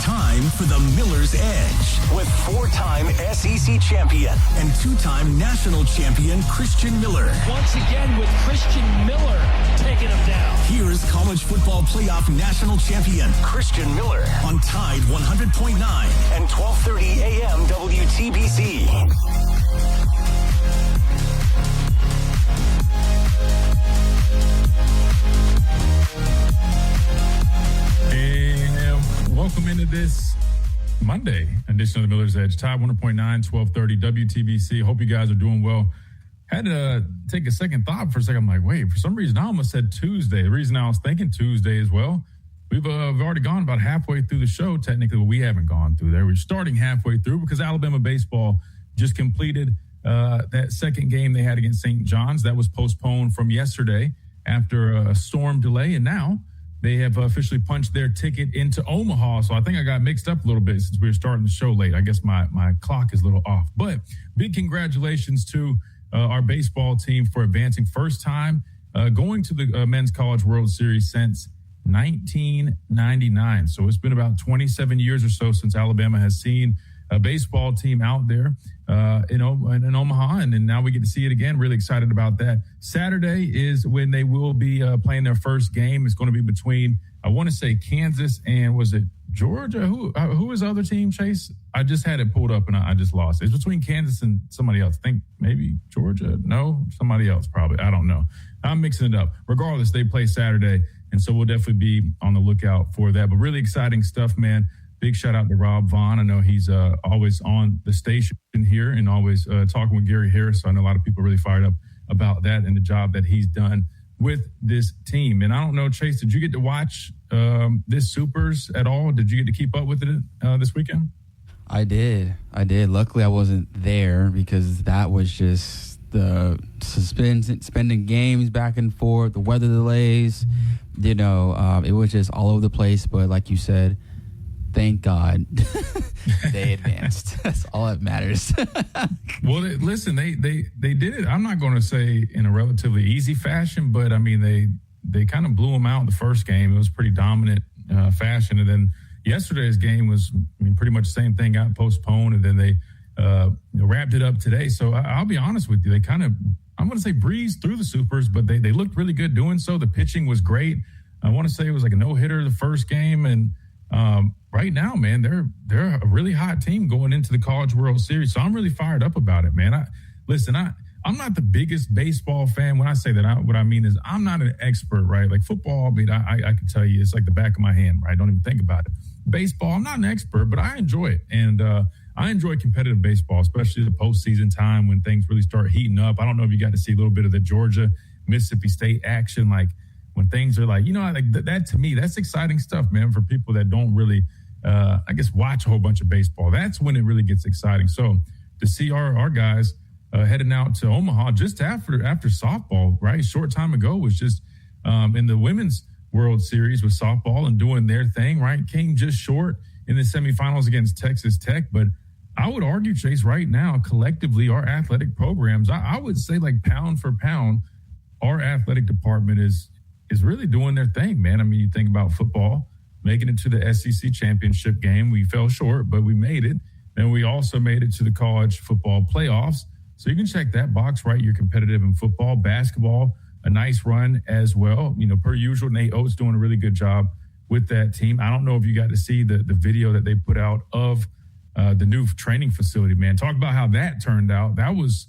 Time for the Miller's Edge with four-time SEC champion and two-time national champion Christian Miller. Once again with Christian Miller taking him down. Here's college football playoff national champion Christian Miller on Tide 100.9 and 12:30 a.m. WTBC. Welcome into this Monday edition of the Miller's Edge. Tide 100.9, 1230 WTBC. Hope you guys are doing well. Had to take a second thought for a second. I'm like, wait, for some reason I almost said Tuesday. The reason I was thinking Tuesday as well, we've already gone about halfway through the show. Technically, we haven't gone through there. We're starting halfway through because Alabama baseball just completed that second game they had against St. John's. That was postponed from yesterday after a storm delay, and now they have officially punched their ticket into Omaha. So I think I got mixed up a little bit since we were starting the show late. I guess my clock is a little off. But big congratulations to our baseball team for advancing first time going to the Men's College World Series since 1999. So it's been about 27 years or so since Alabama has seen a baseball team out there in Omaha, and then now we get to see it again. Really excited about that. Saturday is when they will be playing their first game. It's going to be between, I want to say, Kansas and was it Georgia? Who is the other team, Chase? I just had it pulled up and I just lost it. It's between Kansas and somebody else. I think maybe Georgia. No, somebody else probably. I don't know. I'm mixing it up. Regardless, they play Saturday, and so we'll definitely be on the lookout for that. But really exciting stuff, man. Big shout out to Rob Vaughn. I know he's always on the station here and always talking with Gary Harris. So I know a lot of people are really fired up about that and the job that he's done with this team. And I don't know, Chase, did you get to watch this Supers at all? Did you get to keep up with it this weekend? I did. Luckily, I wasn't there because that was just the suspending games back and forth, the weather delays. It was just all over the place. But like you said, thank God they advanced. That's all that matters. Well, listen, they did it. I'm not going to say in a relatively easy fashion, but I mean, they kind of blew them out in the first game. It was pretty dominant fashion. And then yesterday's game was, pretty much the same thing, got postponed, and then they wrapped it up today. So I'll be honest with you. They kind of, I'm going to say, breezed through the Supers, but they looked really good doing so. The pitching was great. I want to say it was like a no-hitter the first game, and right now, man, they're a really hot team going into the College World Series. So I'm really fired up about it, man. I'm not the biggest baseball fan. When I say that, what I mean is I'm not an expert, right? Like football, I can tell you it's like the back of my hand, right? I don't even think about it. Baseball, I'm not an expert, but I enjoy it. And I enjoy competitive baseball, especially the postseason time when things really start heating up. I don't know if you got to see a little bit of the Georgia, Mississippi State action, like when things are like, that to me, that's exciting stuff, man, for people that don't really, watch a whole bunch of baseball. That's when it really gets exciting. So to see our guys heading out to Omaha just after softball, right? Short time ago was just in the Women's World Series with softball and doing their thing, right? Came just short in the semifinals against Texas Tech. But I would argue, Chase, right now, collectively, our athletic programs, I would say like pound for pound, our athletic department is really doing their thing, man. I mean, you think about football, making it to the SEC championship game. We fell short, but we made it. And we also made it to the college football playoffs. So you can check that box, right? You're competitive in football, basketball, a nice run as well. Per usual, Nate Oates doing a really good job with that team. I don't know if you got to see the video that they put out of the new training facility, man. Talk about how that turned out. That was,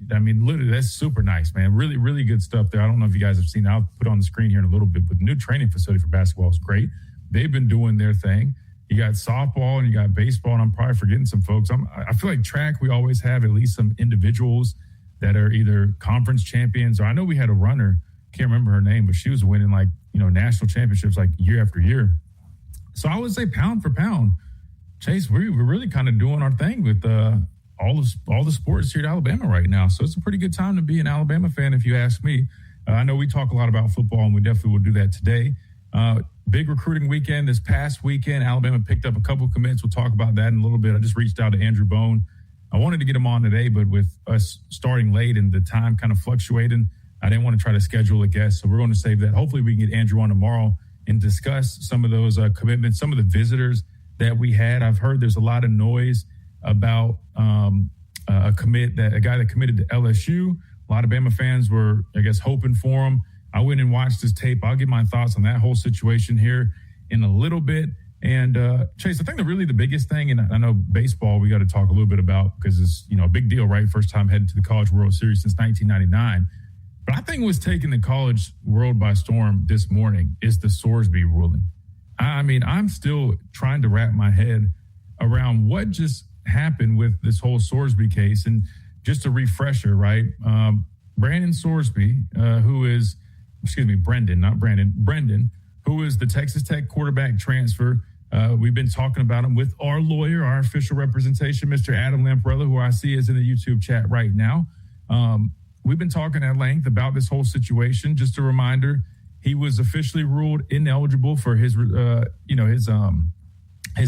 literally, that's super nice, man. Really, really good stuff there. I don't know if you guys have seen it. I'll put it on the screen here in a little bit, but the new training facility for basketball is great. They've been doing their thing. You got softball and you got baseball, and I'm probably forgetting some folks. I feel like track, we always have at least some individuals that are either conference champions, or I know we had a runner, can't remember her name, but she was winning national championships like year after year. So I would say pound for pound, Chase, we're really kind of doing our thing with all the sports here at Alabama right now. So it's a pretty good time to be an Alabama fan, if you ask me. I know we talk a lot about football, and we definitely will do that today. Big recruiting weekend this past weekend. Alabama picked up a couple of commits. We'll talk about that in a little bit. I just reached out to Andrew Bone. I wanted to get him on today, but with us starting late and the time kind of fluctuating, I didn't want to try to schedule a guest. So we're going to save that. Hopefully we can get Andrew on tomorrow and discuss some of those commitments, some of the visitors that we had. I've heard there's a lot of noise about a guy that committed to LSU. A lot of Bama fans were, I guess, hoping for him. I went and watched his tape. I'll give my thoughts on that whole situation here in a little bit. And Chase, I think the biggest thing, and I know baseball we got to talk a little bit about because it's, a big deal, right? First time heading to the College World Series since 1999. But I think what's taking the college world by storm this morning is the Sorsby ruling. I mean, I'm still trying to wrap my head around what just happened with this whole Sorsby case. And just a refresher, right? Brendan, who is the Texas Tech quarterback transfer. We've been talking about him with our lawyer, our official representation, Mr. Adam Lamparella, who I see is in the YouTube chat right now. We've been talking at length about this whole situation. Just a reminder, he was officially ruled ineligible for his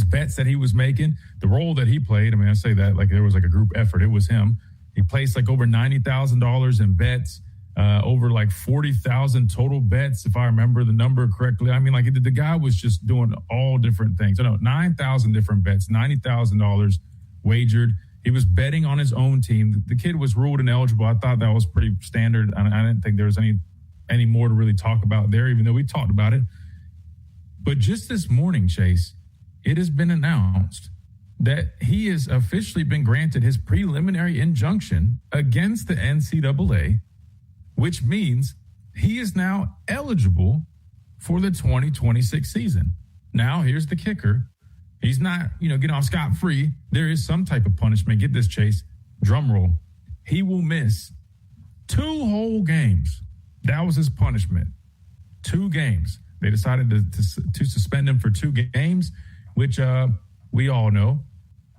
bets that he was making, the role that he played. I mean, I say that like there was like a group effort. It was him. He placed like over $90,000 in bets, over like 40,000 total bets, if I remember the number correctly. I mean, like the guy was just doing all different things. I know 9,000 different bets, $90,000 wagered. He was betting on his own team. The kid was ruled ineligible. I thought that was pretty standard. I didn't think there was any more to really talk about there, even though we talked about it. But just this morning, Chase, it has been announced that he has officially been granted his preliminary injunction against the NCAA, which means he is now eligible for the 2026 season. Now, here's the kicker. He's not, getting off scot-free. There is some type of punishment. Get this, Chase. Drum roll. He will miss 2 whole games. That was his punishment. 2 games. They decided to suspend him for 2 games, which we all know.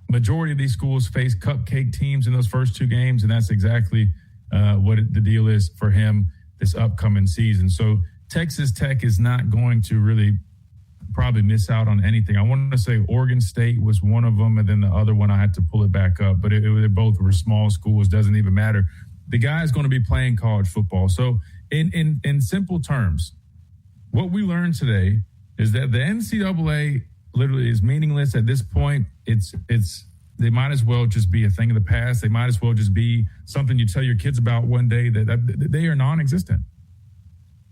Majority of these schools face cupcake teams in those first 2 games, and that's exactly what the deal is for him this upcoming season. So Texas Tech is not going to really probably miss out on anything. I wanted to say Oregon State was one of them, and then the other one I had to pull it back up, but they both were small schools. Doesn't even matter. The guy is going to be playing college football. So in simple terms, what we learned today is that the NCAA literally is meaningless at this point. They might as well just be a thing of the past. They might as well just be something you tell your kids about one day that they are non-existent.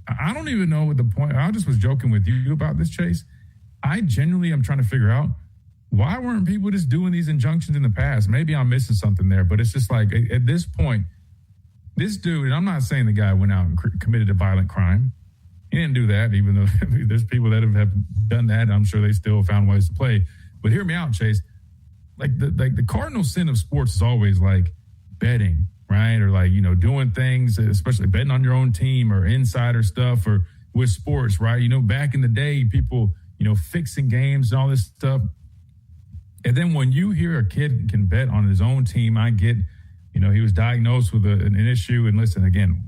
I don't even know what the point. I just was joking with you about this, Chase. I genuinely am trying to figure out why weren't people just doing these injunctions in the past? Maybe I'm missing something there, but it's just like at this point, this dude, and I'm not saying the guy went out and committed a violent crime. He didn't do that, even though there's people that have done that. I'm sure they still found ways to play. But hear me out, Chase. Like the cardinal sin of sports is always like betting, right? Or like, doing things, especially betting on your own team or insider stuff or with sports, right? Back in the day, people, fixing games and all this stuff. And then when you hear a kid can bet on his own team, I get, he was diagnosed with an issue. And listen, again,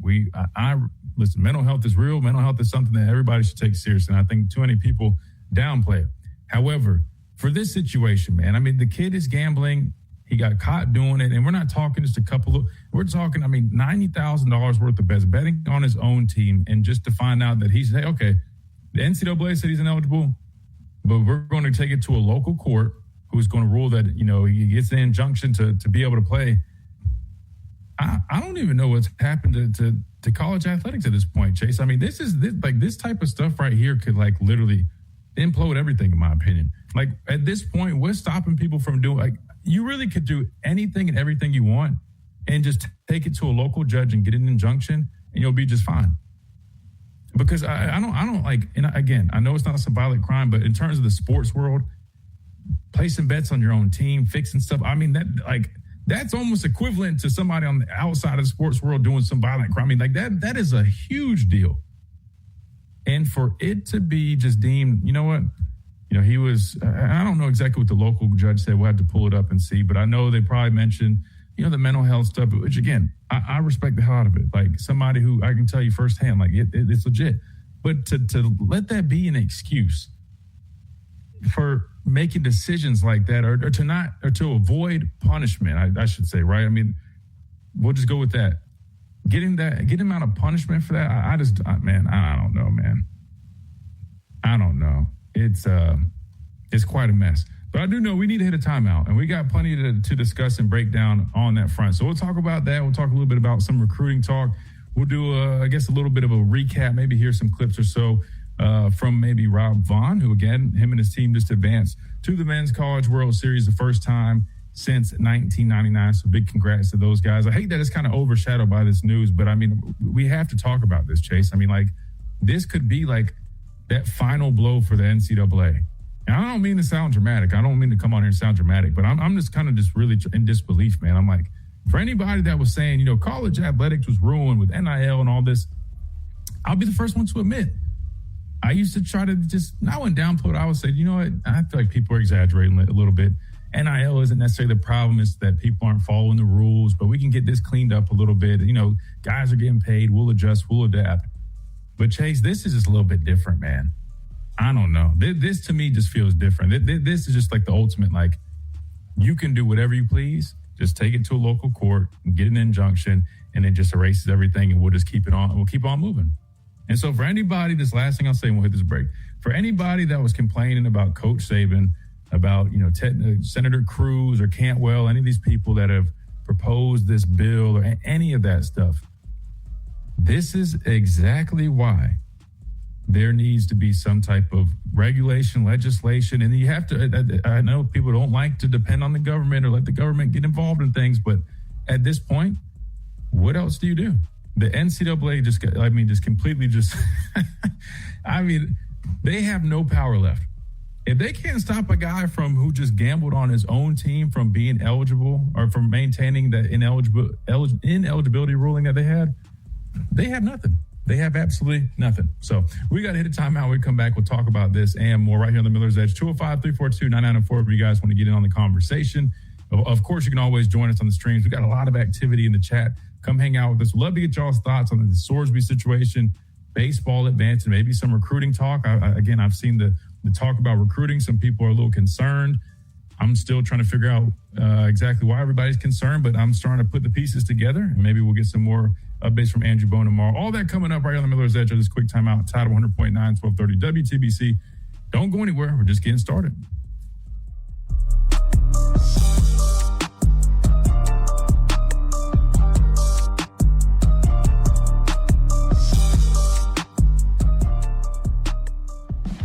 listen, mental health is real. Mental health is something that everybody should take seriously. And I think too many people downplay it. However, for this situation, man, I mean, the kid is gambling. He got caught doing it. And we're not talking just we're talking, $90,000 worth of bets, betting on his own team. And just to find out that he's, okay, the NCAA said he's ineligible, but we're going to take it to a local court who's going to rule that, he gets the injunction to be able to play. I don't even know what's happened to college athletics at this point, Chase. I mean, this type of stuff right here could like literally implode everything, in my opinion. Like at this point, what's stopping people from doing, like, you really could do anything and everything you want and just take it to a local judge and get an injunction and you'll be just fine. Because I don't like, and again, I know it's not a symbolic crime, but in terms of the sports world, placing bets on your own team, fixing stuff, that's almost equivalent to somebody on the outside of the sports world doing some violent crime. That is a huge deal. And for it to be just deemed, you know what? He was, I don't know exactly what the local judge said. We'll have to pull it up and see. But I know they probably mentioned, the mental health stuff, which again, I respect the hell out of it. Like somebody who I can tell you firsthand, like it's legit. But to let that be an excuse for making decisions like that or to avoid punishment, I should say, right? I mean, we'll just go with that. Getting him out of punishment for that, I don't know, man. I don't know. It's quite a mess. But I do know we need to hit a timeout, and we got plenty to discuss and break down on that front. So we'll talk about that. We'll talk a little bit about some recruiting talk. We'll do, I guess, a little bit of a recap, maybe hear some clips or so from maybe Rob Vaughn, who, again, him and his team just advanced to the Men's College World Series the first time since 1999. So big congrats to those guys. I hate that it's kind of overshadowed by this news, but, I mean, we have to talk about this, Chase. I mean, like, this could be, like, that final blow for the NCAA. And I don't mean to sound dramatic. I don't mean to come on here and sound dramatic, but I'm just kind of just really in disbelief, man. I'm like, for anybody that was saying, you know, college athletics was ruined with NIL and all this, I'll be the first one to admit. I used to try to I wouldn't downplay it. I would say, you know what? I feel like people are exaggerating a little bit. NIL isn't necessarily the problem. It's that people aren't following the rules, but we can get this cleaned up a little bit. You know, guys are getting paid. We'll adjust. We'll adapt. But, Chase, this is just a little bit different, man. I don't know. This to me just feels different. This is just like the ultimate, like, you can do whatever you please. Just take it to a local court and get an injunction, and it just erases everything, and we'll just keep it on. We'll keep on moving. And so for anybody, this last thing I'll say, and we'll hit this break. For anybody that was complaining about Coach Saban, about, you know, Senator Cruz or Cantwell, any of these people that have proposed this bill or any of that stuff, this is exactly why there needs to be some type of regulation, legislation. And you have to, I know people don't like to depend on the government or let the government get involved in things, but at this point, what else do you do? The NCAA just completely I mean, they have no power left. If they can't stop a guy who just gambled on his own team from being eligible or from maintaining the ineligibility ruling that they have nothing. They have absolutely nothing. So we got to hit a timeout. When we come back, we'll talk about this and more right here on the Miller's Edge. 205-342-9904 if you guys want to get in on the conversation. Of course, you can always join us on the streams. We got a lot of activity in the chat. Come hang out with us. We'd love to get y'all's thoughts on the Sorsby situation, baseball advance, and maybe some recruiting talk. I've seen the talk about recruiting. Some people are a little concerned. I'm still trying to figure out exactly why everybody's concerned, but I'm starting to put the pieces together, and maybe we'll get some more updates from Andrew Bone tomorrow. All that coming up right on the Miller's Edge of this quick timeout. Tide 100.9, 1230 WTBC. Don't go anywhere. We're just getting started.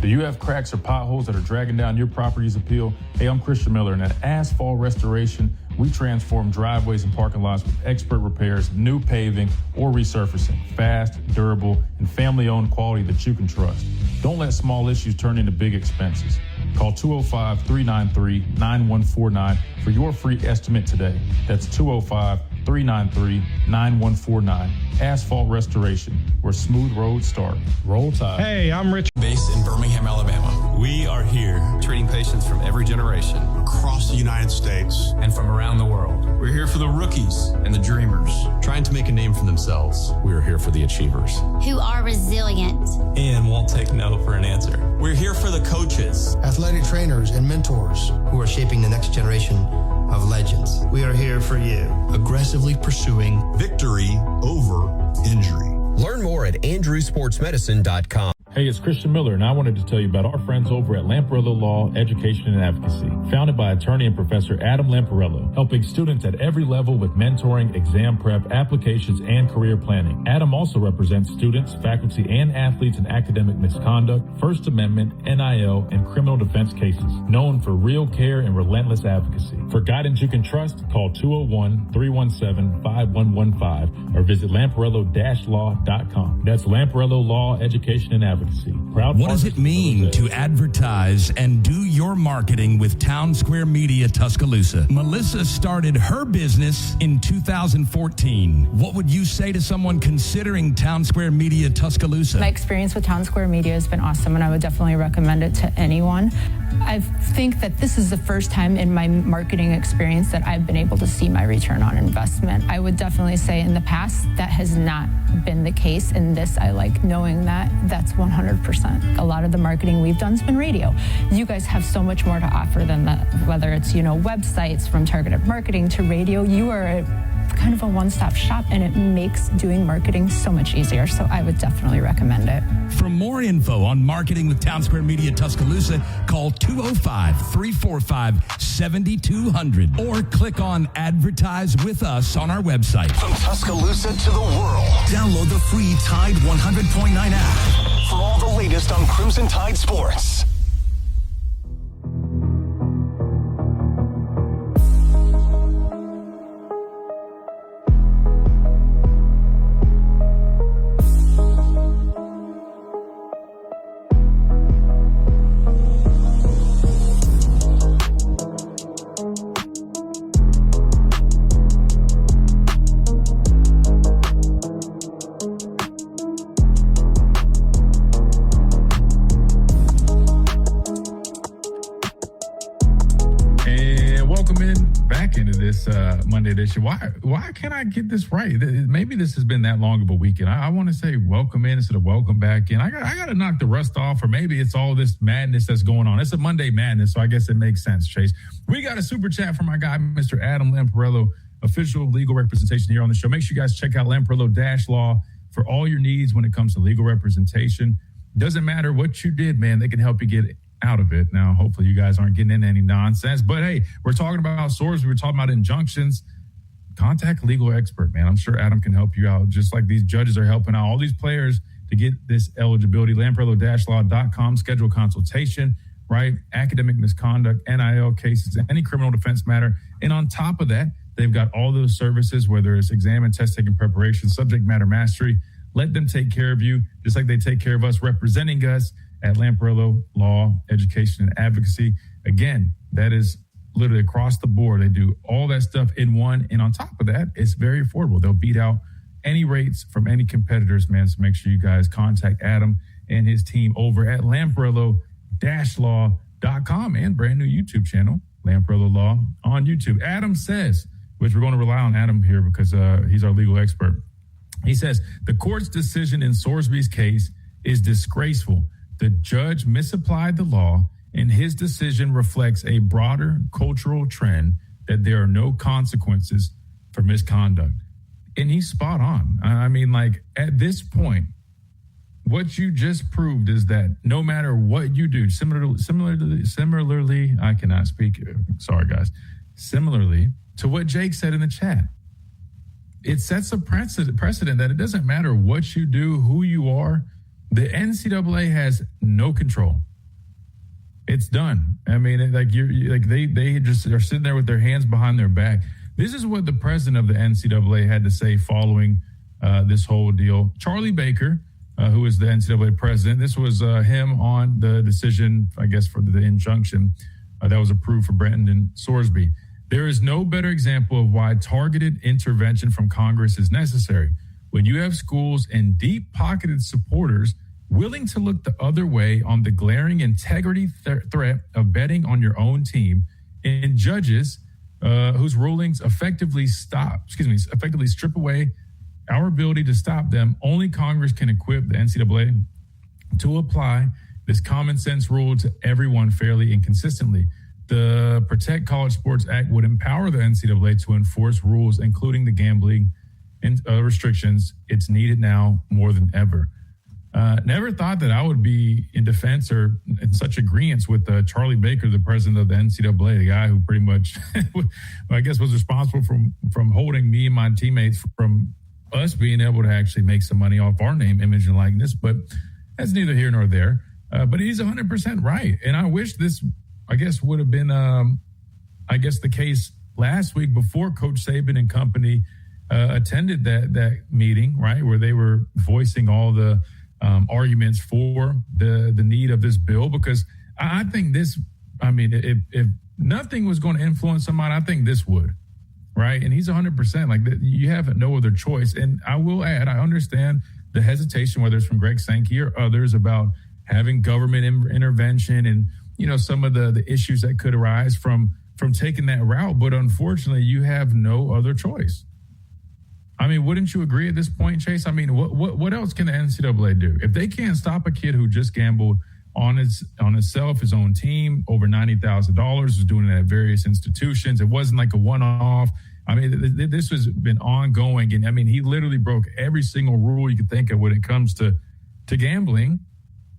Do you have cracks or potholes that are dragging down your property's appeal? Hey, I'm Christian Miller, and at Asphalt Restoration, we transform driveways and parking lots with expert repairs, new paving, or resurfacing. Fast, durable, and family-owned quality that you can trust. Don't let small issues turn into big expenses. Call 205-393-9149 for your free estimate today. That's 205-393-9149. Asphalt Restoration, where smooth roads start. Roll Tide. Hey, I'm Rich. Based in Birmingham, Alabama. We are here treating patients from every generation across the United States and from around the world. We're here for the rookies and the dreamers trying to make a name for themselves. We are here for the achievers who are resilient and won't take no for an answer. We're here for the coaches, athletic trainers and mentors who are shaping the next generation of legends. We are here for you. aggressively pursuing victory over injury. Learn more at andrewsportsmedicine.com. Hey, it's Christian Miller, and I wanted to tell you about our friends over at Lamparello Law, Education and Advocacy. Founded by attorney and Professor Adam Lamparello, helping students at every level with mentoring, exam prep, applications, and career planning. Adam also represents students, faculty, and athletes in academic misconduct, First Amendment, NIL, and criminal defense cases. Known for real care and relentless advocacy. For guidance you can trust, call 201-317-5115 or visit lamparello-law.com. That's Lamparello Law, Education and Advocacy. What does it mean to advertise and do your marketing with Town Square Media Tuscaloosa? Melissa started her business in 2014. What would you say to someone considering Town Square Media Tuscaloosa? My experience with Town Square Media has been awesome, and I would definitely recommend it to anyone. I think that this is the first time in my marketing experience that I've been able to see my return on investment. I would definitely say in the past that has not been the case. In this, I like knowing that that's 100%. A lot of the marketing we've done has been radio. You guys have so much more to offer than that, whether it's, websites, from targeted marketing to radio. You are kind of a one-stop shop, and it makes doing marketing so much easier. So I would definitely recommend it. For more info on marketing with Town Square Media Tuscaloosa, call 205-345-7200 or click on Advertise with Us on our website. From Tuscaloosa to the world, download the free Tide 100.9 app for all the latest on Crimson Tide sports. Monday edition. Why can't I get this right? Maybe this has been that long of a weekend. I want to say welcome in instead of welcome back in. I got to knock the rust off, or maybe it's all this madness that's going on. It's a Monday madness, so I guess it makes sense, Chase. We got a super chat from our guy, Mr. Adam Lamparello, official legal representation here on the show. Make sure you guys check out Lamparello-Law for all your needs when it comes to legal representation. Doesn't matter what you did, man. They can help you get out of it. Now, hopefully you guys aren't getting into any nonsense, but hey, we're talking about swords. We're talking about injunctions. Contact a legal expert, man. I'm sure Adam can help you out, just like these judges are helping out all these players to get this eligibility. Lamparello-law.com, schedule consultation, right? Academic misconduct, NIL cases, any criminal defense matter. And on top of that, they've got all those services, whether it's exam and test taking preparation, subject matter mastery. Let them take care of you, just like they take care of us, representing us at Lamparello Law, Education, and Advocacy. Again, that is literally across the board. They do all that stuff in one. And on top of that, it's very affordable. They'll beat out any rates from any competitors, man. So make sure you guys contact Adam and his team over at Lamparello-law.com and brand new YouTube channel, Lamparello Law on YouTube. Adam says, which we're going to rely on Adam here because he's our legal expert. He says, the court's decision in Sorsby's case is disgraceful. The judge misapplied the law, and his decision reflects a broader cultural trend that there are no consequences for misconduct. And he's spot on. I mean, like, at this point, what you just proved is that no matter what you do, similarly, I cannot speak. Sorry, guys. Similarly to what Jake said in the chat, it sets a precedent that it doesn't matter what you do, who you are. The NCAA has no control. It's done. I mean, like they just are sitting there with their hands behind their back. This is what the president of the NCAA had to say following this whole deal. Charlie Baker, who is the NCAA president, this was him on the decision, I guess, for the injunction that was approved for Brendan Sorsby. There is no better example of why targeted intervention from Congress is necessary. When you have schools and deep-pocketed supporters willing to look the other way on the glaring integrity threat of betting on your own team, and judges whose rulings effectively strip away our ability to stop them, only Congress can equip the NCAA to apply this common sense rule to everyone fairly and consistently. The Protect College Sports Act would empower the NCAA to enforce rules, including the gambling and restrictions. It's needed now more than ever. Never thought that I would be in defense or in such agreement with Charlie Baker, the president of the NCAA, the guy who pretty much, I guess, was responsible from holding me and my teammates from us being able to actually make some money off our name, image, and likeness. But that's neither here nor there. But he's 100% right. And I wish this, I guess, would have been, the case last week before Coach Saban and company attended that meeting, right, where they were voicing all the arguments for the need of this bill. Because I think this, if nothing was going to influence somebody, I think this would, right? And he's 100%. Like, you have no other choice. And I will add, I understand the hesitation, whether it's from Greg Sankey or others, about having government intervention and, some of the issues that could arise from taking that route. But unfortunately, you have no other choice. I mean, wouldn't you agree at this point, Chase? I mean, what else can the NCAA do? If they can't stop a kid who just gambled on himself, his own team, over $90,000, was doing it at various institutions. It wasn't like a one-off. I mean, this has been ongoing. And I mean, he literally broke every single rule you could think of when it comes to gambling,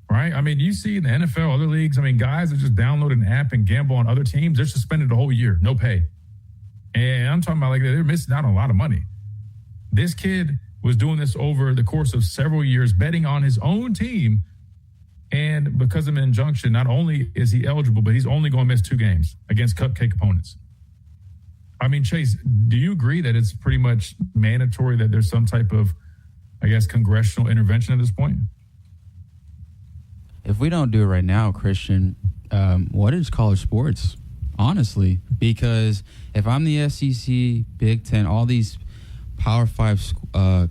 right? I mean, you see in the NFL, other leagues, I mean, guys that just download an app and gamble on other teams, they're suspended the whole year, no pay. And I'm talking about like they're missing out on a lot of money. This kid was doing this over the course of several years, betting on his own team. And because of an injunction, not only is he eligible, but he's only going to miss 2 games against cupcake opponents. I mean, Chase, do you agree that it's pretty much mandatory that there's some type of, I guess, congressional intervention at this point? If we don't do it right now, Christian, what is college sports? Honestly, because if I'm the SEC, Big Ten, all these Power 5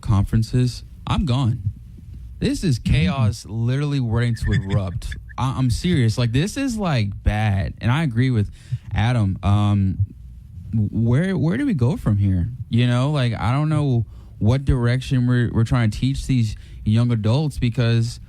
conferences, I'm gone. This is chaos literally waiting to erupt. I'm serious. Like, this is, like, bad. And I agree with Adam. Where do we go from here? You know, like, I don't know what direction we're trying to teach these young adults, because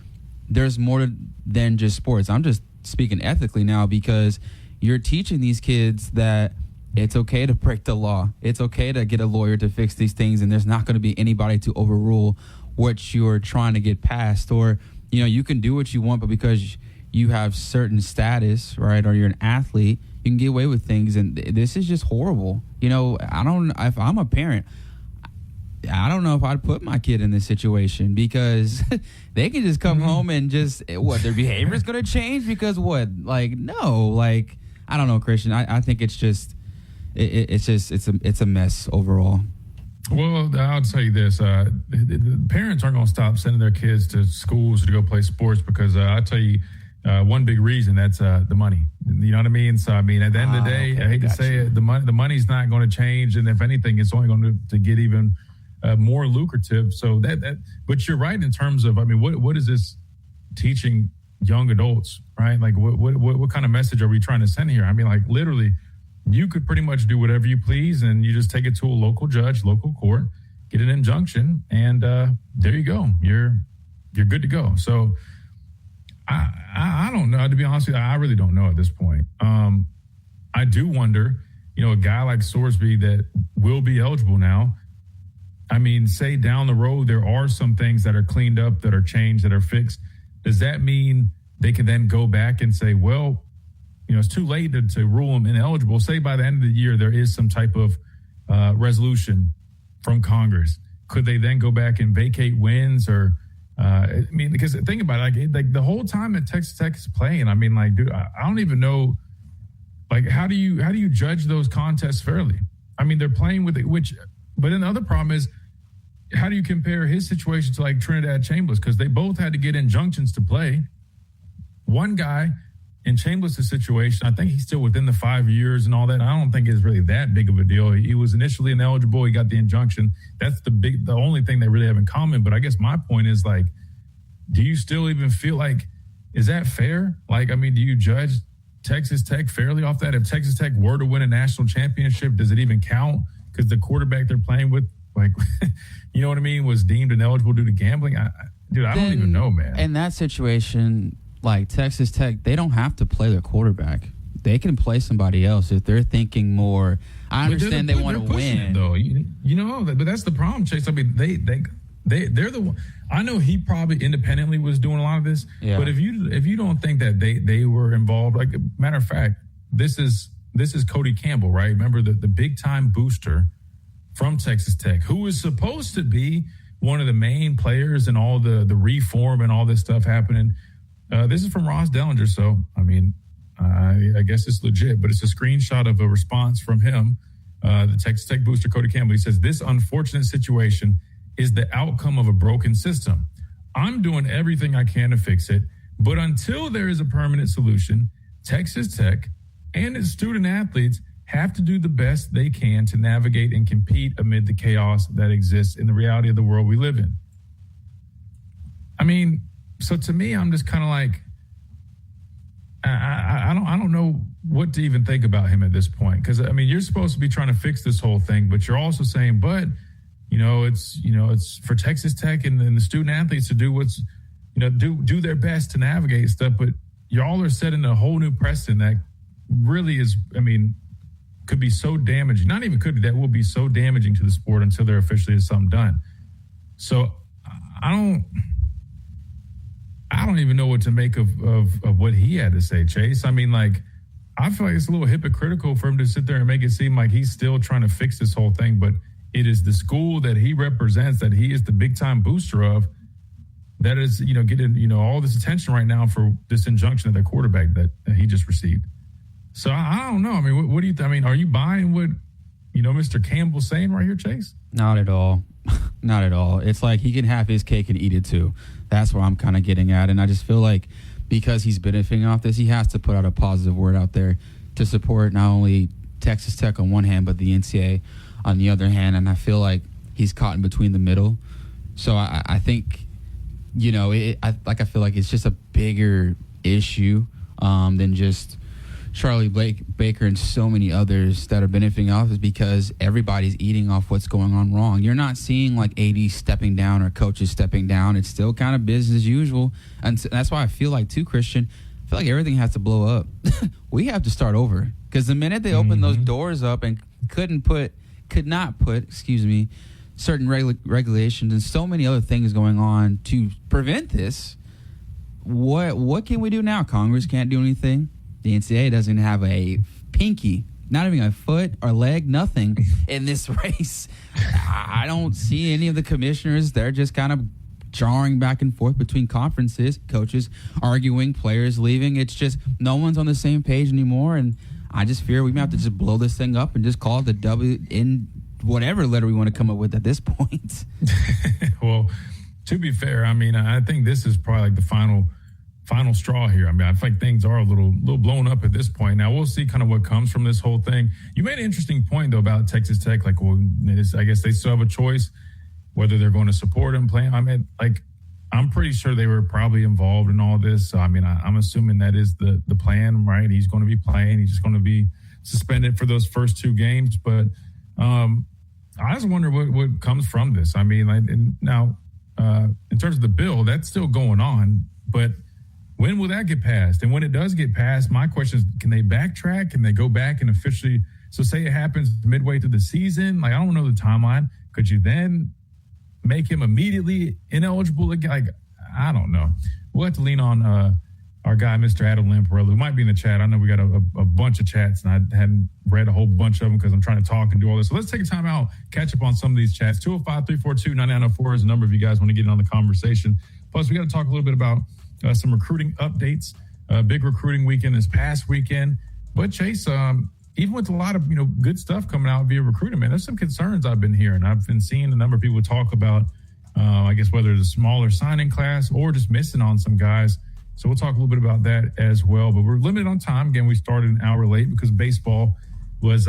there's more than just sports. I'm just speaking ethically now, because you're teaching these kids that it's okay to break the law. It's okay to get a lawyer to fix these things, and there's not going to be anybody to overrule what you're trying to get past. Or, you know, you can do what you want, but because you have certain status, right, or you're an athlete, you can get away with things. And this is just horrible. You know, if I'm a parent, I don't know if I'd put my kid in this situation, because they can just come home and just, their behavior is going to change because what? Like, no, like, I don't know, Christian. I think it's just, it's a mess overall. Well, I'll tell you this: the parents aren't going to stop sending their kids to schools to go play sports, because I'll tell you one big reason, that's the money. You know what I mean? So I mean, at the end of the day, I hate to say it, the money's not going to change, and if anything, it's only going to get even more lucrative. So but you're right in terms of, I mean, what is this teaching young adults, right? Like, what kind of message are we trying to send here? I mean, like, literally, you could pretty much do whatever you please, and you just take it to a local judge, local court, get an injunction, and there you go. You're good to go. So I don't know. To be honest with you, I really don't know at this point. I do wonder, you know, a guy like Sorsby that will be eligible now, I mean, say down the road there are some things that are cleaned up, that are changed, that are fixed. Does that mean they can then go back and say, well, you know, it's too late to rule them ineligible? Say by the end of the year there is some type of resolution from Congress. Could they then go back and vacate wins? Or I mean, because think about it, like the whole time that Texas Tech is playing, I mean, like, dude, I don't even know, like, how do you judge those contests fairly? I mean, they're playing with it, but then the other problem is, how do you compare his situation to like Trinidad Chambers? Because they both had to get injunctions to play. One guy in Chambers' situation, I think he's still within the 5 years and all that. I don't think it's really that big of a deal. He was initially ineligible. He got the injunction. That's the only thing they really have in common. But I guess my point is, like, do you still even feel like, is that fair? Like, I mean, do you judge Texas Tech fairly off that? If Texas Tech were to win a national championship, does it even count? Because the quarterback they're playing with, like, you know what I mean, was deemed ineligible due to gambling. I don't even know, man. In that situation, like Texas Tech, they don't have to play their quarterback. They can play somebody else if they're thinking more. I understand they want to win, it, though. You know, but that's the problem, Chase. I mean, they're the one. I know he probably independently was doing a lot of this, but if you don't think that they were involved, like, matter of fact, this is Cody Campbell, right? Remember the big time booster from Texas Tech, who is supposed to be one of the main players in all the reform and all this stuff happening. This is from Ross Dellinger, so I mean, I guess it's legit, but it's a screenshot of a response from him, the Texas Tech booster Cody Campbell. He says, "This unfortunate situation is the outcome of a broken system. I'm doing everything I can to fix it, but until there is a permanent solution, Texas Tech and its student athletes have to do the best they can to navigate and compete amid the chaos that exists in the reality of the world we live in." I mean, so to me, I'm just kind of like, I don't know what to even think about him at this point. Because I mean, you're supposed to be trying to fix this whole thing, but you're also saying, but it's for Texas Tech and the student athletes to do what's, do their best to navigate stuff. But y'all are setting a whole new precedent that really is, I mean, could be so damaging. Not even could be, that will be so damaging to the sport until there officially is something done. So I don't even know what to make of what he had to say, Chase. I mean, like, I feel like it's a little hypocritical for him to sit there and make it seem like he's still trying to fix this whole thing, but it is the school that he represents, that he is the big-time booster of, that is, getting, all this attention right now for this injunction of the quarterback that he just received. So I don't know. I mean, what do you? I mean, are you buying what Mr. Campbell's saying right here, Chase? Not at all. Not at all. It's like he can have his cake and eat it too. That's what I'm kind of getting at, and I just feel like because he's benefiting off this, he has to put out a positive word out there to support not only Texas Tech on one hand, but the NCAA on the other hand. And I feel like he's caught in between the middle. So I think, I feel like it's just a bigger issue than just Charlie Baker and so many others that are benefiting off is because everybody's eating off what's going on wrong. You're not seeing like AD stepping down or coaches stepping down. It's still kind of business as usual. And that's why I feel like, too, Christian, I feel like everything has to blow up. We have to start over because the minute they opened those doors up and could not put certain regulations and so many other things going on to prevent this, what can we do now? Congress can't do anything. The NCAA doesn't have a pinky, not even a foot or leg, nothing in this race. I don't see any of the commissioners. They're just kind of jarring back and forth between conferences, coaches arguing, players leaving. It's just no one's on the same page anymore, and I just fear we may have to just blow this thing up and just call it the W in whatever letter we want to come up with at this point. Well, to be fair, I mean, I think this is probably like the final straw here. I mean, I think things are a little blown up at this point. Now, we'll see kind of what comes from this whole thing. You made an interesting point, though, about Texas Tech. Like, well, I guess they still have a choice whether they're going to support him playing. I mean, like, I'm pretty sure they were probably involved in all this. So, I mean, I'm assuming that is the plan, right? He's going to be playing. He's just going to be suspended for those first two games. But I just wonder what comes from this. I mean, now, in terms of the bill, that's still going on. But when will that get passed? And when it does get passed, my question is, can they backtrack? Can they go back and officially, so say it happens midway through the season? Like, I don't know the timeline. Could you then make him immediately ineligible again? Like, I don't know. We'll have to lean on our guy, Mr. Adam Lamparello, who might be in the chat. I know we got a bunch of chats, and I hadn't read a whole bunch of them because I'm trying to talk and do all this. So let's take a time out, catch up on some of these chats. 205-342-9904 is the number if you guys want to get in on the conversation. Plus, we got to talk a little bit about some recruiting updates, big recruiting weekend this past weekend. But Chase, even with a lot of good stuff coming out via recruiting, man, there's some concerns I've been hearing. I've been seeing a number of people talk about, I guess, whether it's a smaller signing class or just missing on some guys. So we'll talk a little bit about that as well. But we're limited on time. Again, we started an hour late because baseball was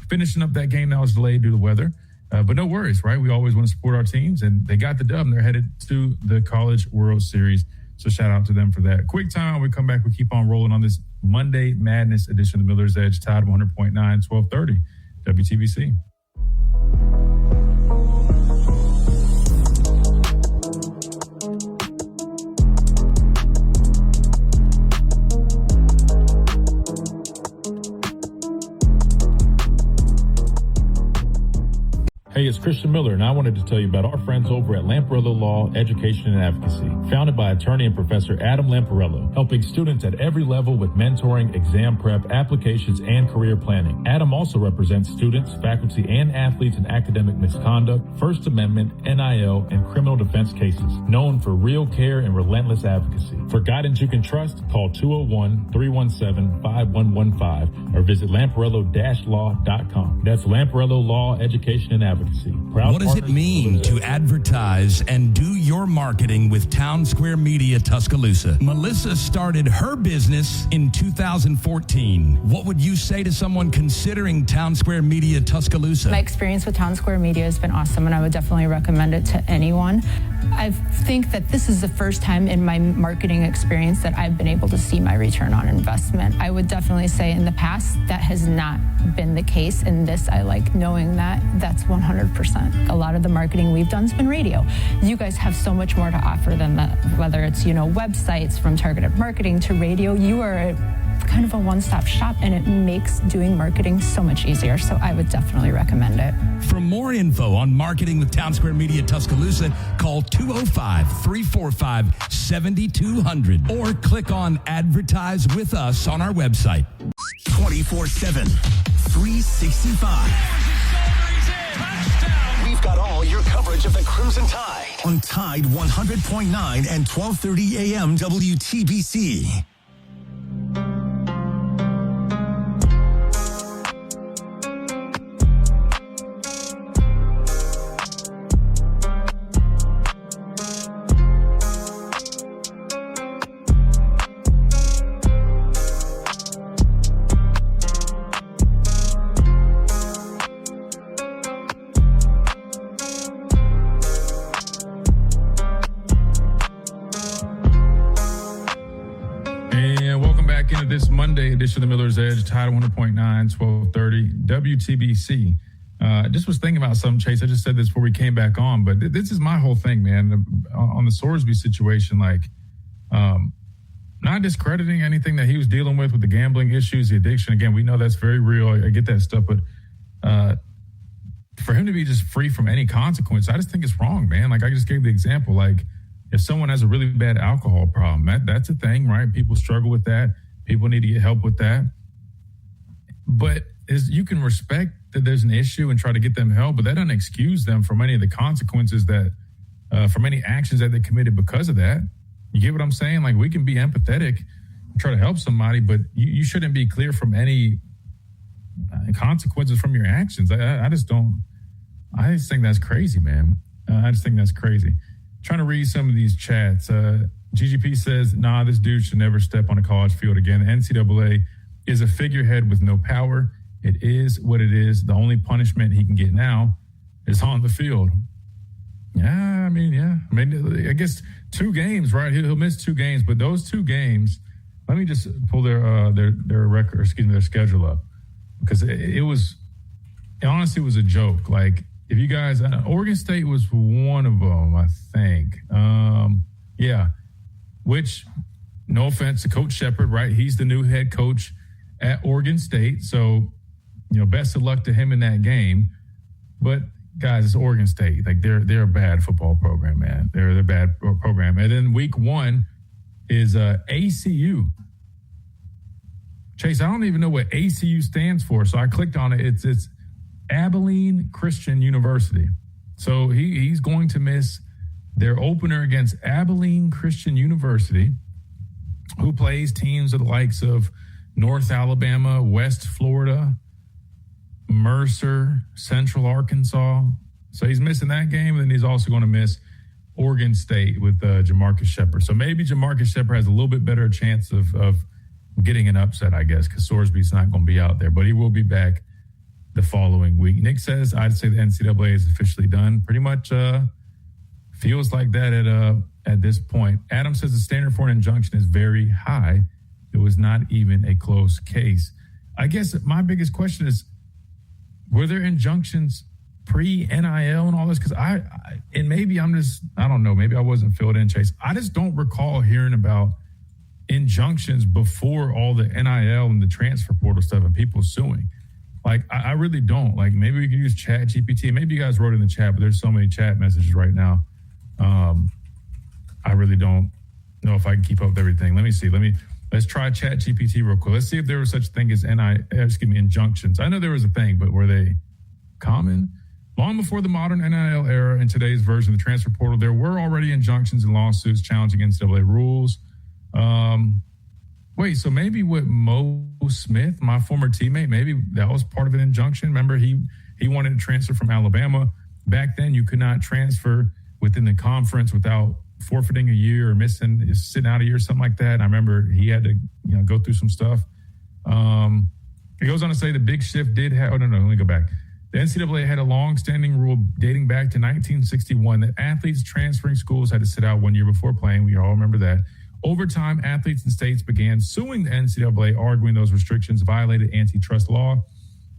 finishing up that game that was delayed due to weather. But no worries, right? We always want to support our teams, and they got the dub, and they're headed to the College World Series. So shout out to them for that. Quick time. When we come back, we keep on rolling on this Monday Madness edition of the Miller's Edge, Tide 100.9, 1230, WTBC. Hey, it's Christian Miller, and I wanted to tell you about our friends over at Lamparello Law, Education and Advocacy, founded by attorney and professor Adam Lamparello, helping students at every level with mentoring, exam prep, applications, and career planning. Adam also represents students, faculty, and athletes in academic misconduct, First Amendment, NIL, and criminal defense cases, known for real care and relentless advocacy. For guidance you can trust, call 201-317-5115 or visit lamparello-law.com. That's Lamparello Law, Education and Advocacy. What does it mean to advertise and do your marketing with Town Square Media Tuscaloosa? Melissa started her business in 2014. What would you say to someone considering Town Square Media Tuscaloosa? My experience with Town Square Media has been awesome, and I would definitely recommend it to anyone. I think that this is the first time in my marketing experience that I've been able to see my return on investment. I would definitely say in the past that has not been the case. In this, I like knowing that that's 100%. A lot of the marketing we've done has been radio. You guys have so much more to offer than that, whether it's, websites, from targeted marketing to radio. You are kind of a one-stop shop, and it makes doing marketing so much easier. So I would definitely recommend it. For more info on marketing with Town Square Media Tuscaloosa, call 205-345-7200 or click on Advertise with Us on our website. 24/7, 365. We've got all your coverage of the Crimson Tide on Tide 100.9 and 12:30 a.m. WTBC. This Monday edition of the Miller's Edge, Tide 100.9, 1230, WTBC. Just was thinking about something, Chase. I just said this before we came back on, but this is my whole thing, man. On the Sorsby situation, not discrediting anything that he was dealing with the gambling issues, the addiction. Again, we know that's very real. I get that stuff, but for him to be just free from any consequence, I just think it's wrong, man. I just gave the example, if someone has a really bad alcohol problem, that's a thing, right? People struggle with that. People need to get help with that. But you can respect that there's an issue and try to get them help, but that doesn't excuse them from any of the consequences from any actions that they committed because of that. You get what I'm saying? We can be empathetic and try to help somebody, but you shouldn't be clear from any consequences from your actions. I just think that's crazy, man. I just think that's crazy. Trying to read some of these chats. GGP says, nah, this dude should never step on a college field again. The NCAA is a figurehead with no power. It is what it is. The only punishment he can get now is on the field. I guess 2 games, right? He'll miss 2 games, but those 2 games, let me just pull their record, their schedule up, because it honestly was a joke. If you guys, Oregon State was one of them, I think. Which, no offense to Coach Shepard, right? He's the new head coach at Oregon State. So, best of luck to him in that game. But, guys, it's Oregon State. They're a bad football program, man. They're a bad program. And then week 1 is ACU. Chase, I don't even know what ACU stands for. So I clicked on it. It's Abilene Christian University. So he's going to miss their opener against Abilene Christian University, who plays teams of the likes of North Alabama, West Florida, Mercer, Central Arkansas. So he's missing that game, and then he's also going to miss Oregon State with Jamarcus Shepard. So maybe Jamarcus Shepard has a little bit better chance of getting an upset, I guess, because Sorsby's not going to be out there, but he will be back the following week. Nick says, I'd say the NCAA is officially done. Pretty much feels like that at this point. Adam says the standard for an injunction is very high. It was not even a close case. I guess my biggest question is, were there injunctions pre-NIL and all this? Because and maybe I don't know, maybe I wasn't filled in, Chase. I just don't recall hearing about injunctions before all the NIL and the transfer portal stuff and people suing. I really don't. Maybe we can use Chat GPT. Maybe you guys wrote in the chat, but there's so many chat messages right now. I really don't know if I can keep up with everything. Let me see. Let's try Chat GPT real quick. Let's see if there was such a thing as injunctions. I know there was a thing, but were they common? Long before the modern NIL era and today's version of the transfer portal, there were already injunctions and lawsuits challenging NCAA rules. Wait, so maybe with Mo Smith, my former teammate, maybe that was part of an injunction. Remember, he wanted to transfer from Alabama. Back then, you could not transfer within the conference without forfeiting a year or sitting out a year, something like that. And I remember he had to go through some stuff. It goes on to say the big shift did have, let me go back. The NCAA had a long-standing rule dating back to 1961 that athletes transferring schools had to sit out 1 year before playing. We all remember that. Over time, athletes and states began suing the NCAA, arguing those restrictions violated antitrust law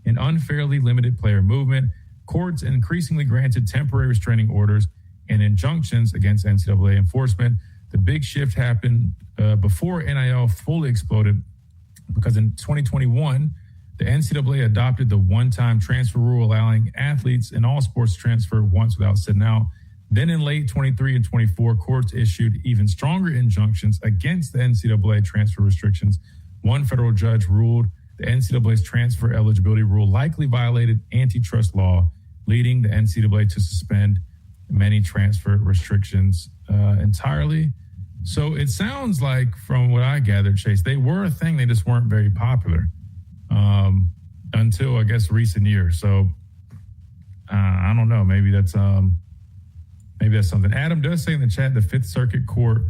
and unfairly limited player movement. Courts increasingly granted temporary restraining orders and injunctions against NCAA enforcement. The big shift happened before NIL fully exploded because in 2021, the NCAA adopted the one-time transfer rule, allowing athletes in all sports to transfer once without sitting out. Then in late 23 and 24, courts issued even stronger injunctions against the NCAA transfer restrictions. One federal judge ruled the NCAA's transfer eligibility rule likely violated antitrust law, leading the NCAA to suspend many transfer restrictions entirely. So it sounds like, from what I gathered, Chase, they were a thing. They just weren't very popular until, I guess, recent years. So I don't know. Maybe that's something. Adam does say in the chat the Fifth Circuit Court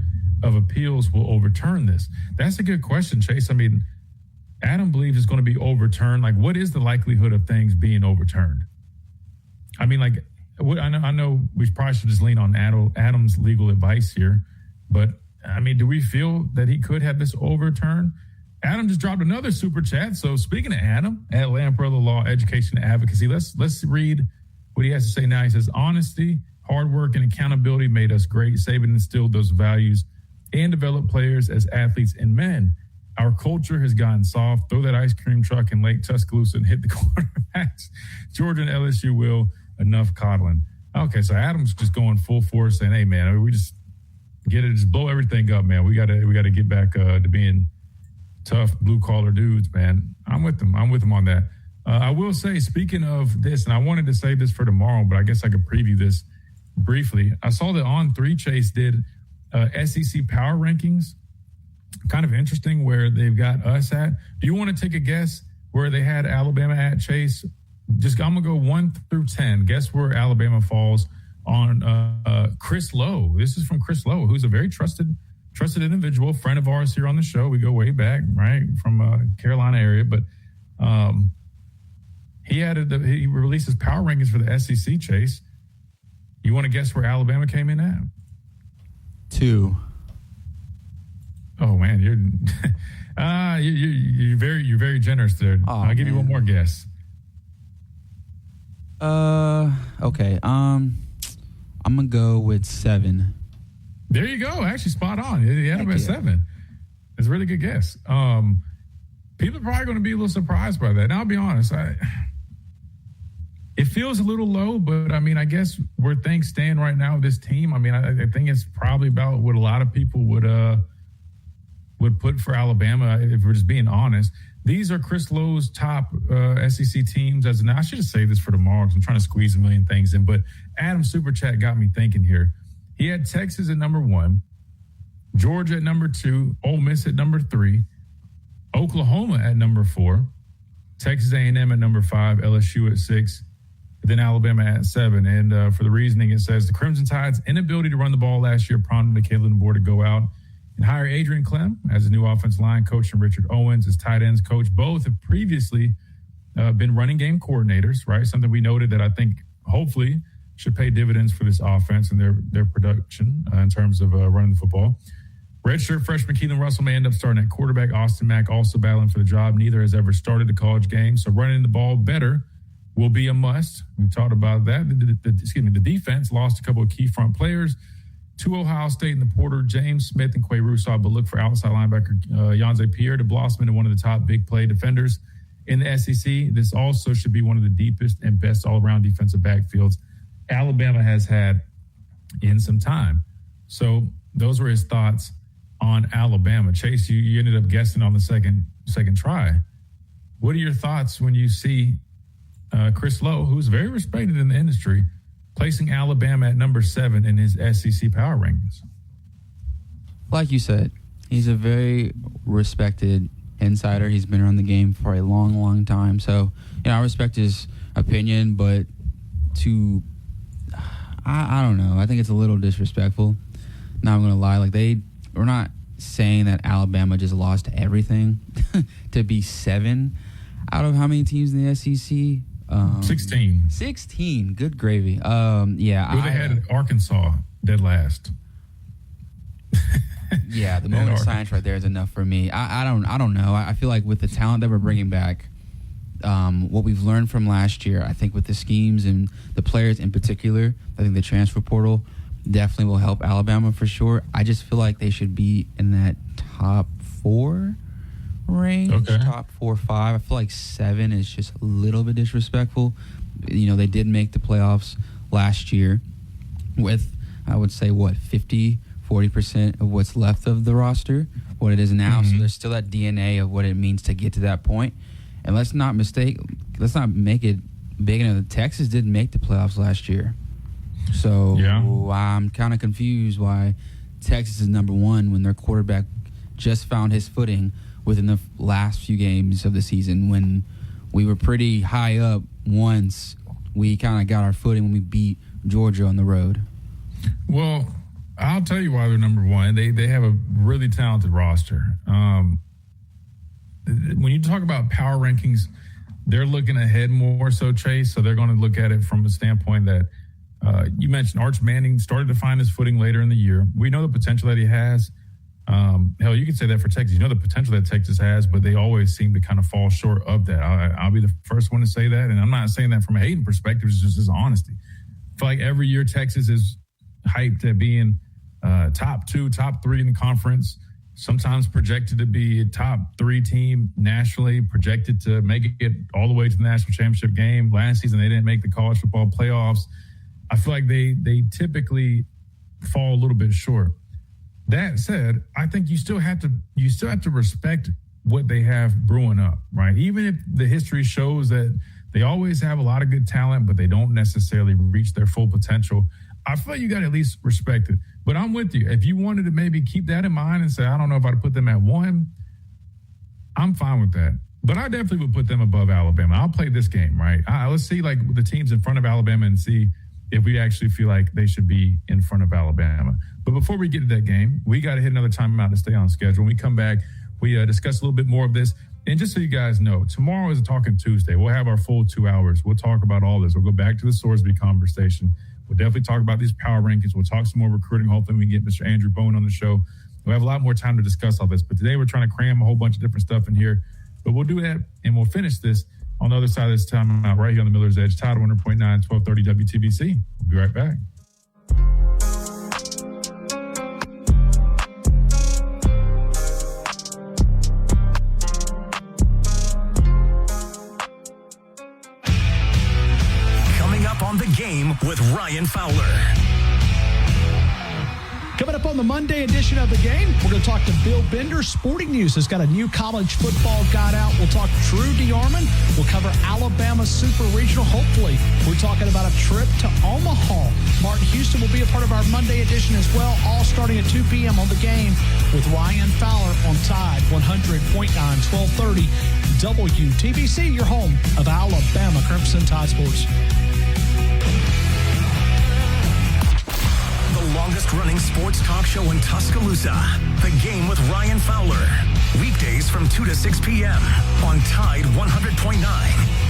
of Appeals will overturn this. That's a good question, Chase. I mean, Adam believes it's going to be overturned. Like, what is the likelihood of things being overturned? I mean, like, I know we probably should just lean on Adam's legal advice here, but I mean, do we feel that he could have this overturned? Adam just dropped another super chat. So speaking of Adam, at Lamprella Law Education Advocacy, let's read what he has to say now. He says, honesty, hard work, and accountability made us great. Saban instilled those values and developed players as athletes and men. Our culture has gotten soft. Throw that ice cream truck in Lake Tuscaloosa and hit the quarterbacks. Georgia and LSU will. Enough coddling. Okay, so Adam's just going full force saying, hey, man, we just get it, just blow everything up, man. We gotta get back to being tough blue-collar dudes, man. I'm with them on that. I will say, speaking of this, and I wanted to say this for tomorrow, but I guess I could preview this briefly. I saw that On3 Chase did SEC power rankings. Kind of interesting where they've got us at. Do you want to take a guess where they had Alabama at, Chase? I'm going to go 1 through 10. Guess where Alabama falls on Chris Lowe. This is from Chris Lowe, who's a very trusted individual, friend of ours here on the show. We go way back, right, from Carolina area. But he released his power rankings for the SEC, Chase. You want to guess where Alabama came in at? 2. Oh man, you're very generous there. Oh, I'll give you one more guess. Okay. I'm gonna go with 7. There you go. Actually, spot on. He had him at 7. It's a really good guess. People are probably going to be a little surprised by that. Now, I'll be honest. It feels a little low, but I mean, I guess where things stand right now with this team, I mean, I think it's probably about what a lot of people would put for Alabama, if we're just being honest. These are Chris Lowe's top SEC teams. I should have saved this for tomorrow because I'm trying to squeeze a million things in. But Adam's super chat got me thinking here. He had Texas at number 1, Georgia at number 2, Ole Miss at number 3, Oklahoma at number 4, Texas A&M at number 5, LSU at 6, then Alabama at 7. And for the reasoning, it says the Crimson Tide's inability to run the ball last year prompted Caleb and Board to go out and hire Adrian Clem as a new offensive line coach and Richard Owens as tight ends coach. Both have previously been running game coordinators, right? Something we noted that I think hopefully should pay dividends for this offense and their production in terms of running the football. Redshirt freshman Keelan Russell may end up starting at quarterback. Austin Mack also battling for the job. Neither has ever started a college game, so running the ball better will be a must. We talked about that. The defense lost a couple of key front players to Ohio State in the Porter, James Smith and Quay Russaw, but look for outside linebacker Yanze Pierre to blossom into one of the top big play defenders in the SEC. This also should be one of the deepest and best all-around defensive backfields Alabama has had in some time. So those were his thoughts on Alabama. Chase, you ended up guessing on the second try. What are your thoughts when you see Chris Lowe, who's very respected in the industry, placing Alabama at number 7 in his SEC power rankings? Like you said, he's a very respected insider. He's been around the game for a long, long time. So, I respect his opinion, but I don't know. I think it's a little disrespectful. Not going to lie. We're not saying that Alabama just lost everything to be 7 out of how many teams in the SEC? 16. 16. Good gravy. Yeah. They had Arkansas dead last. Yeah, the moment of science right there is enough for me. I don't know. I feel like with the talent that we're bringing back, what we've learned from last year, I think with the schemes and the players in particular, I think the transfer portal definitely will help Alabama for sure. I just feel like they should be in that top 4 range, Okay. top 4 or 5. I feel like 7 is just a little bit disrespectful. You know, they did make the playoffs last year with, I would say, 40% of what's left of the roster, what it is now. So there's still that DNA of what it means to get to that point. And let's not make it big enough that Texas didn't make the playoffs last year. So I'm kind of confused why Texas is number 1 when their quarterback just found his footing within the last few games of the season. When we were pretty high up once, we kind of got our footing when we beat Georgia on the road. Well, I'll tell you why they're number 1. They have a really talented roster. When you talk about power rankings, they're looking ahead more so, Chase. So they're going to look at it from a standpoint that you mentioned Arch Manning started to find his footing later in the year. We know the potential that he has. Hell, you could say that for Texas. You know the potential that Texas has, but they always seem to kind of fall short of that. I'll be the first one to say that, and I'm not saying that from a hating perspective. It's just honesty. I feel like every year Texas is hyped at being top 2, top 3 in the conference, sometimes projected to be a top 3 team nationally, projected to make it all the way to the national championship game. Last season, they didn't make the college football playoffs. I feel like they typically fall a little bit short. That said, I think you still have to respect what they have brewing up, right? Even if the history shows that they always have a lot of good talent, but they don't necessarily reach their full potential, I feel like you got to at least respect it. But I'm with you. If you wanted to maybe keep that in mind and say, I don't know if I'd put them at 1, I'm fine with that. But I definitely would put them above Alabama. I'll play this game, right? Let's see like the teams in front of Alabama and see if we actually feel like they should be in front of Alabama. But before we get to that game, we got to hit another timeout to stay on schedule. When we come back, we discuss a little bit more of this. And just so you guys know, tomorrow is a Talking Tuesday. We'll have our full 2 hours. We'll talk about all this. We'll go back to the Sorsby conversation. We'll definitely talk about these power rankings. We'll talk some more recruiting. Hopefully we can get Mr. Andrew Bone on the show. We'll have a lot more time to discuss all this. But today we're trying to cram a whole bunch of different stuff in here. But we'll do that, and we'll finish this on the other side of this timeout right here on the Miller's Edge. Tide 100.9, 1230 WTBC. We'll be right back. Coming up on The Game with Ryan Fowler. Coming up on the Monday edition of The Game, we're going to talk to Bill Bender. Sporting News has got a new college football guide out. We'll talk Drew DeArmond. We'll cover Alabama Super Regional. Hopefully, we're talking about a trip to Omaha. Martin Houston will be a part of our Monday edition as well, all starting at 2 p.m. on The Game with Ryan Fowler on Tide 100.9, 1230 WTBC, your home of Alabama Crimson Tide Sports. The longest-running sports talk show in Tuscaloosa. The Game with Ryan Fowler. Weekdays from 2 to 6 p.m. on Tide 100.9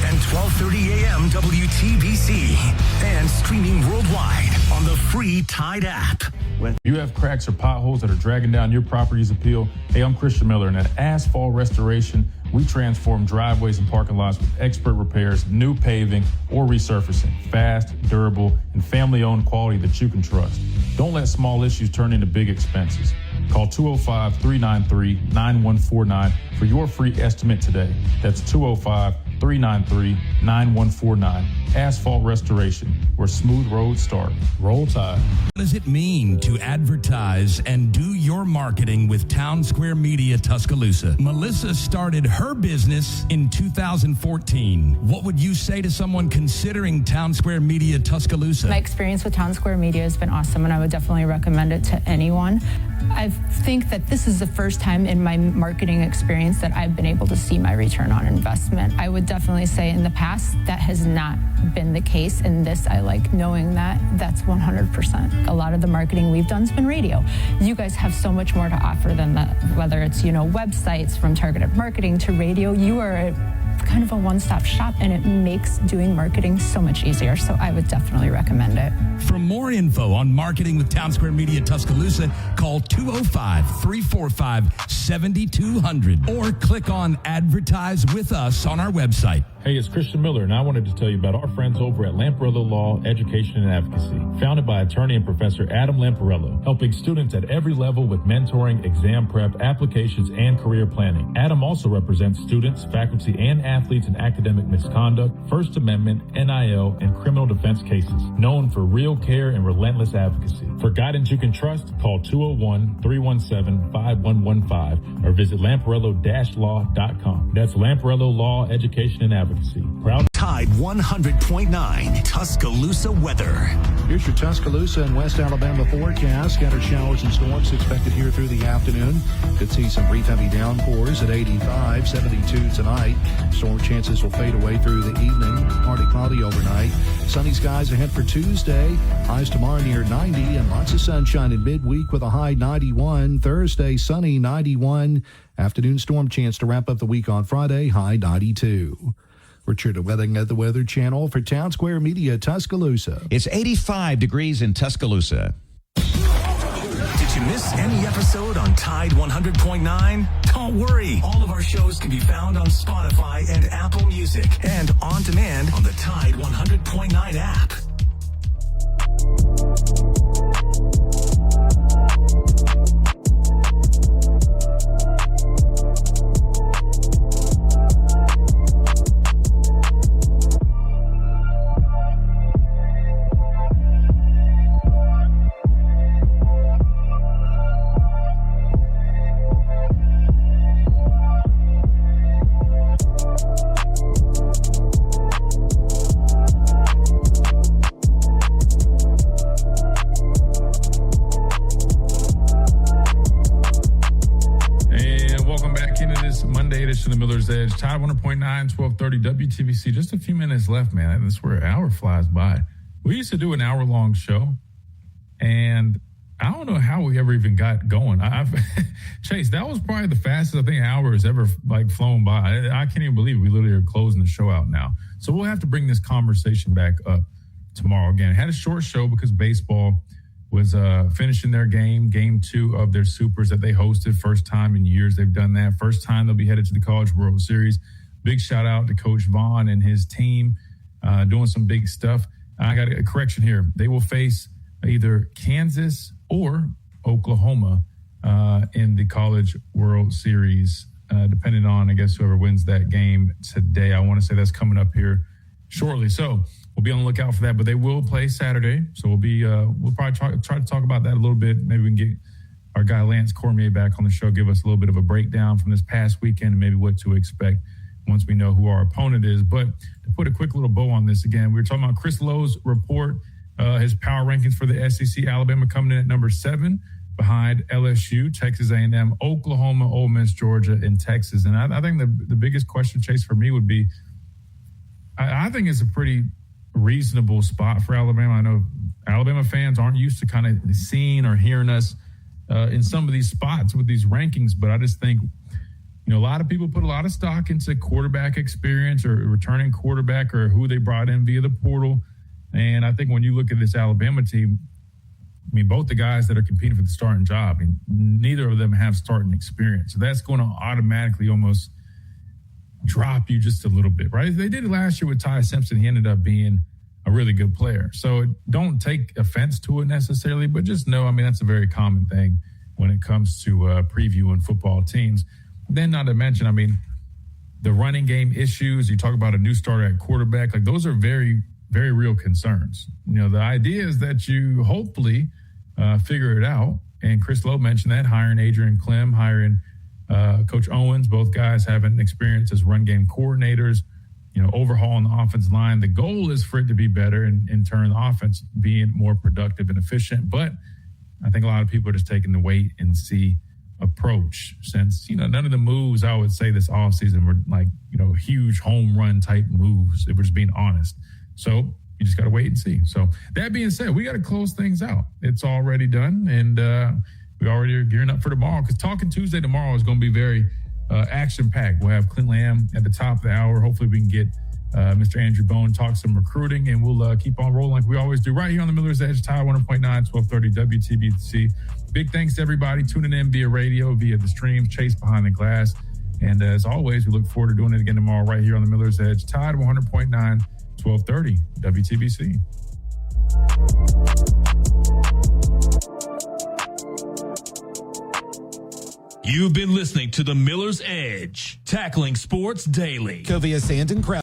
and 12:30 a.m. WTBC. And streaming worldwide on the free Tide app. If you have cracks or potholes that are dragging down your property's appeal, hey, I'm Christian Miller, and at Asphalt Restoration, we transform driveways and parking lots with expert repairs, new paving, or resurfacing. Fast, durable, and family-owned quality that you can trust. Don't let small issues turn into big expenses. Call 205-393-9149 for your free estimate today. That's 205-393-9149. Asphalt Restoration, where smooth roads start. Roll Tide. What does it mean to advertise and do your marketing with Town Square Media Tuscaloosa? Melissa started her business in 2014. What would you say to someone considering Town Square Media Tuscaloosa? My experience with Town Square Media has been awesome, and I would definitely recommend it to anyone. I think that this is the first time in my marketing experience that I've been able to see my return on investment. I would definitely say in the past that has not been the case. In this, I like knowing that that's 100%. A lot of the marketing we've done has been radio. You guys have so much more to offer than that, whether it's, websites, from targeted marketing to radio. You are kind of a one-stop shop, and it makes doing marketing so much easier. So I would definitely recommend it. For more info on marketing with Town Square Media Tuscaloosa, call 205-345-7200 or click on Advertise with Us on our website. Hey, it's Christian Miller, and I wanted to tell you about our friends over at Lamparello Law, Education and Advocacy, founded by attorney and Professor Adam Lamparello, helping students at every level with mentoring, exam prep, applications, and career planning. Adam also represents students, faculty, and athletes in academic misconduct, First Amendment, NIL, and criminal defense cases, known for real care and relentless advocacy. For guidance you can trust, call 201-317-5115 or visit lamparello-law.com. That's Lamparello Law, Education and Advocacy. Proud Tide 100.9 Tuscaloosa weather. Here's your Tuscaloosa and West Alabama forecast. Scattered showers and storms expected here through the afternoon. Could see some brief heavy downpours at 85, 72 tonight. Storm chances will fade away through the evening. Partly cloudy overnight. Sunny skies ahead for Tuesday. Highs tomorrow near 90 and lots of sunshine in midweek with a high 91. Thursday, sunny 91. Afternoon storm chance to wrap up the week on Friday, high 92. Richard Weathing at the Weather Channel for Town Square Media Tuscaloosa. It's 85 degrees in Tuscaloosa. Did you miss any episode on Tide 100.9? Don't worry. All of our shows can be found on Spotify and Apple Music and on demand on the Tide 100.9 app. To the Miller's Edge, Tide 100.9, 1230 WTBC. Just a few minutes left, man. That's where an hour flies by. We used to do an hour-long show, and I don't know how we ever even got going. Chase, that was probably the fastest I think an hour has ever flown by. I can't even believe we literally are closing the show out now. So we'll have to bring this conversation back up tomorrow again. I had a short show because baseball was finishing their game 2 of their supers that they hosted. First time in years they've done that. First time they'll be headed to the College World Series. Big shout out to Coach Vaughn and his team doing some big stuff. I got a correction here. They will face either Kansas or Oklahoma in the College World Series, depending on, I guess, whoever wins that game today. I want to say that's coming up here shortly. So we'll be on the lookout for that, but they will play Saturday. So we'll probably try to talk about that a little bit. Maybe we can get our guy Lance Cormier back on the show, give us a little bit of a breakdown from this past weekend and maybe what to expect once we know who our opponent is. But to put a quick little bow on this again, we were talking about Chris Lowe's report, his power rankings for the SEC. Alabama coming in at number 7 behind LSU, Texas A&M, Oklahoma, Ole Miss, Georgia, and Texas. And I think the biggest question, Chase, for me would be, I think it's a pretty reasonable spot for Alabama. I know Alabama fans aren't used to kind of seeing or hearing us in some of these spots with these rankings, but I just think, a lot of people put a lot of stock into quarterback experience or returning quarterback or who they brought in via the portal. And I think when you look at this Alabama team, both the guys that are competing for the starting job, neither of them have starting experience. So that's going to automatically almost drop you just a little bit, right? They did it last year with Ty Simpson. He ended up being a really good player. So don't take offense to it necessarily, but just know, that's a very common thing when it comes to previewing football teams. Then not to mention, the running game issues, you talk about a new starter at quarterback, those are very, very real concerns. The idea is that you hopefully figure it out. And Chris Lowe mentioned that, hiring Adrian Clem, hiring Coach Owens, both guys having experience as run game coordinators, overhauling the offensive line. The goal is for it to be better and in turn the offense being more productive and efficient. But I think a lot of people are just taking the wait and see approach since, none of the moves I would say this offseason were huge home run type moves, if we're just being honest. So you just got to wait and see. So that being said, we got to close things out. It's already done. And we already are gearing up for tomorrow because Talking Tuesday tomorrow is going to be very action-packed. We'll have Clint Lamb at the top of the hour. Hopefully we can get Mr. Andrew Bone talk some recruiting, and we'll keep on rolling like we always do right here on the Miller's Edge, Tide 100.9, 1230 WTBC. Big thanks to everybody tuning in via radio, via the streams, Chase Behind the Glass. And as always, we look forward to doing it again tomorrow right here on the Miller's Edge, Tide 100.9, 1230 WTBC. You've been listening to the Miller's Edge, tackling sports daily. Covia Sand and Crowd.